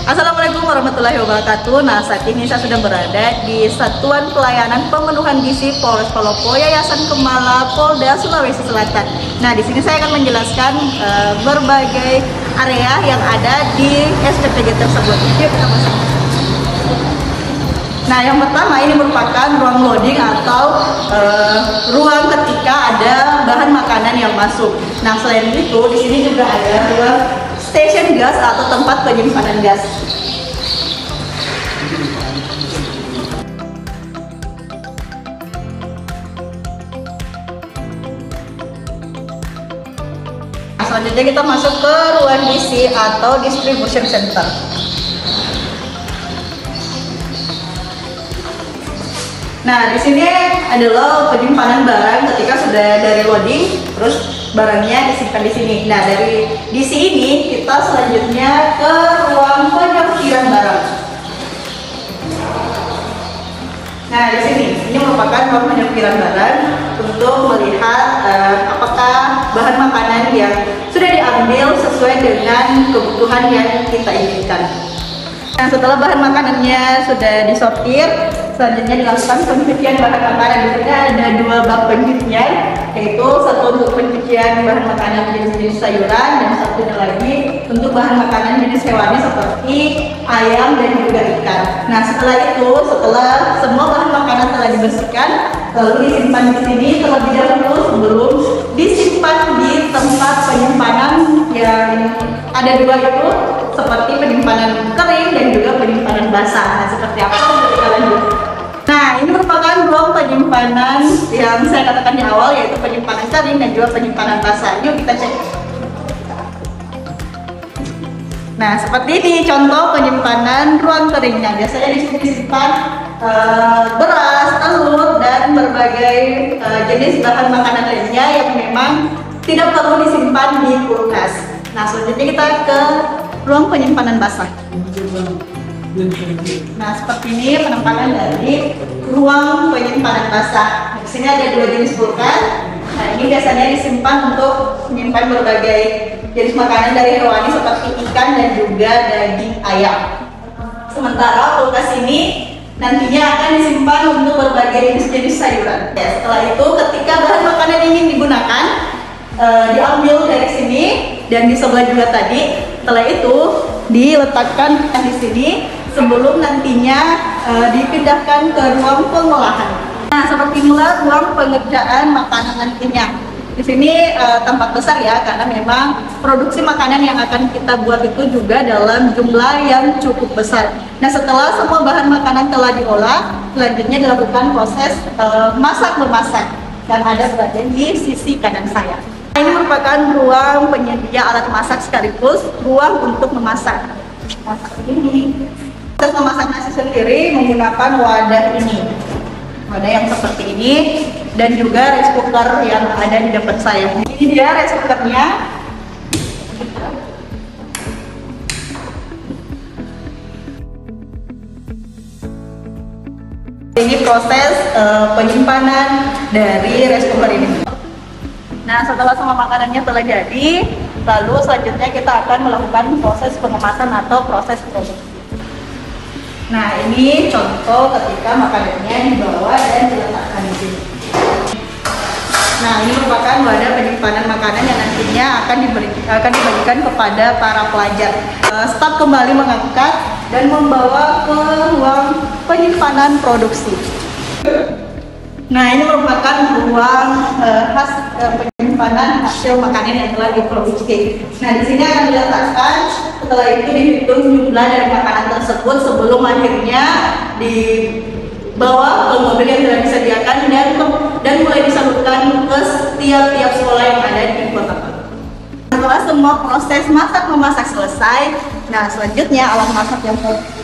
Assalamualaikum warahmatullahi wabarakatuh. Nah, saat ini saya sudah berada di Satuan Pelayanan Pemenuhan Gizi Polres Palopo, Yayasan Kemala, Polda Sulawesi Selatan. Nah, di sini saya akan menjelaskan berbagai area yang ada di SPPG tersebut. Yuk kita masuk. Nah, yang pertama ini merupakan ruang loading atau ruang ketika ada bahan makanan yang masuk. Nah, selain itu di sini juga ada ruang station gas atau tempat penyimpanan gas. Nah, selanjutnya kita masuk ke ruang DC atau distribution center. Nah, di sini adalah penyimpanan barang ketika sudah dari loading, terus barangnya disimpan di sini. Nah, dari DC ini kita selanjutnya ke ruang penyortiran barang. Nah, di sini ini merupakan ruang penyortiran barang untuk melihat apakah bahan makanan yang sudah diambil sesuai dengan kebutuhan yang kita inginkan. Nah, setelah bahan makanannya sudah disortir, selanjutnya dilakukan pencucian bahan makanan. Di sini ada dua bak pencucian, yaitu satu untuk pencucian bahan makanan jenis-jenis sayuran dan satunya lagi untuk bahan makanan jenis hewani seperti ayam dan juga ikan. Nah, setelah itu, setelah semua bahan makanan telah dibersihkan, lalu disimpan di sini terlebih dahulu sebelum disimpan di tempat penyimpanan yang ada dua itu, seperti penyimpanan kering dan juga penyimpanan basah. Nah, seperti apa? Kita lanjut. Nah, ini merupakan ruang penyimpanan yang saya katakan di awal, yaitu penyimpanan kering dan juga penyimpanan basah. Yuk kita cek. Nah, seperti ini contoh penyimpanan ruang keringnya. Biasanya di sini disimpan beras, telur, dan berbagai jenis bahan makanan lainnya yang memang tidak perlu disimpan di kulkas. Nah, selanjutnya kita ke ruang penyimpanan basah. Nah, seperti ini penampakan dari ruang penyimpanan basah. Di sini ada dua jenis kulkas. Nah, ini biasanya disimpan untuk menyimpan berbagai jenis makanan dari hewani seperti ikan dan juga daging ayam. Sementara kulkas ini nantinya akan disimpan untuk berbagai jenis-jenis sayuran. Ya, setelah itu ketika bahan makanan ingin digunakan, diambil dari sini dan di sebelah juga tadi. Setelah itu diletakkan di sini sebelum nantinya dipindahkan ke ruang pengolahan. Nah, seperti inilah ruang pengerjaan makanan nantinya. Di sini tampak besar ya, karena memang produksi makanan yang akan kita buat itu juga dalam jumlah yang cukup besar. Nah, setelah semua bahan makanan telah diolah, selanjutnya dilakukan proses masak-memasak dan ada berada di sisi kanan saya. Ini merupakan ruang penyedia alat masak sekaligus ruang untuk memasak. Nah, seperti ini. Proses memasak nasi sendiri menggunakan wadah ini. Wadah yang seperti ini dan juga rice cooker yang ada di depan saya. Ini dia rice cookernya. Ini proses penyimpanan dari rice cooker ini. Nah, setelah semua makanannya telah jadi, lalu selanjutnya kita akan melakukan proses pengemasan atau proses produksi. Nah, ini contoh ketika makanannya dibawa dan diletakkan di sini. Nah, ini merupakan wadah penyimpanan makanan yang nantinya akan dibagikan kepada para pelajar. Staf kembali mengangkat dan membawa ke ruang penyimpanan produksi. Nah, ini merupakan ruang penyimpanan hasil makanan yang telah diproduksi. Nah, di sini akan diletakkan, setelah itu dihitung jumlah dari makanan tersebut sebelum akhirnya dibawa ke mobil yang telah disediakan dan mulai disalurkan ke setiap sekolah yang ada di kota Palu. Setelah semua proses masak-memasak selesai, nah selanjutnya alat masak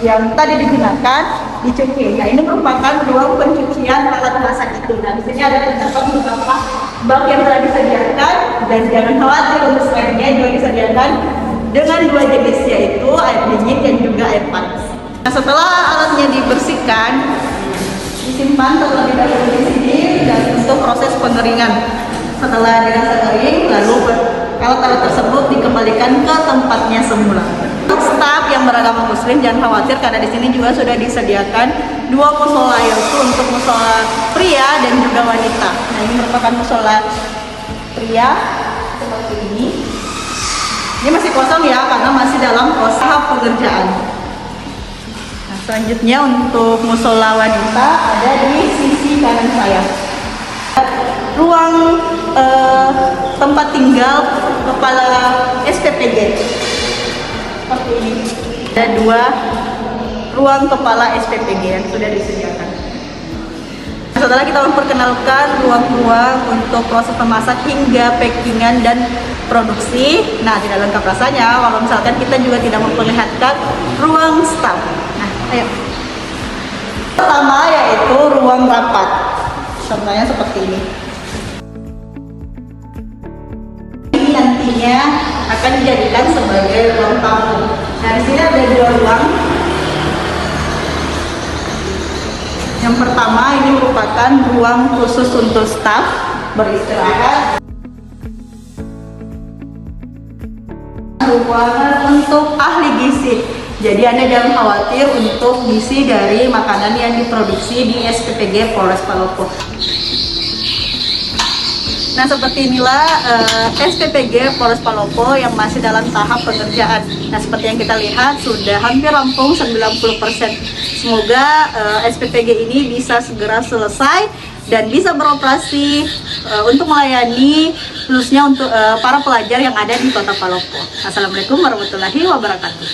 yang tadi digunakan dicuci. Nah, ini merupakan ruang pencucian alat masak itu. Nah, di sini ada terdapat beberapa bak yang telah disediakan dan jangan khawatir untuk selanjutnya juga disediakan dengan dua jenis, yaitu air dingin dan juga air panas. Nah, setelah alatnya dibersihkan, disimpan terlebih dahulu di sini dan untuk proses pengeringan. Setelah dirasa kering, lalu alat-alat tersebut dikembalikan ke tempatnya semula. Untuk staf yang beragama muslim jangan khawatir karena di sini juga sudah disediakan 2 musola, yaitu untuk musola pria dan juga wanita. Nah, ini merupakan musola pria seperti ini. Ini masih kosong ya karena masih dalam proses pengerjaan. Nah, selanjutnya untuk musola wanita ada di sisi kanan saya. Ruang tempat tinggal kepala SPPG seperti ini. Ada 2 ruang kepala SPPG yang sudah disediakan. Setelah kita memperkenalkan ruang-ruang untuk proses memasak hingga packingan dan produksi, nah tidak lengkap rasanya kalau misalkan kita juga tidak memperlihatkan ruang staff. Nah, ayo. Pertama yaitu ruang rapat. Contohnya seperti ini. Ini nantinya akan dijadikan sebagai ruang tamu. Nah, di sini ada 2 ruang. Yang pertama ini merupakan ruang khusus untuk staf beristirahat. Ruangan untuk ahli gizi. Jadi Anda jangan khawatir untuk gizi dari makanan yang diproduksi di SPPG Polres Palopo. Nah, seperti inilah SPPG Polres Palopo yang masih dalam tahap pengerjaan. Nah, seperti yang kita lihat sudah hampir rampung 90%. Semoga SPPG ini bisa segera selesai dan bisa beroperasi untuk melayani khususnya untuk para pelajar yang ada di Kota Palopo. Assalamualaikum warahmatullahi wabarakatuh.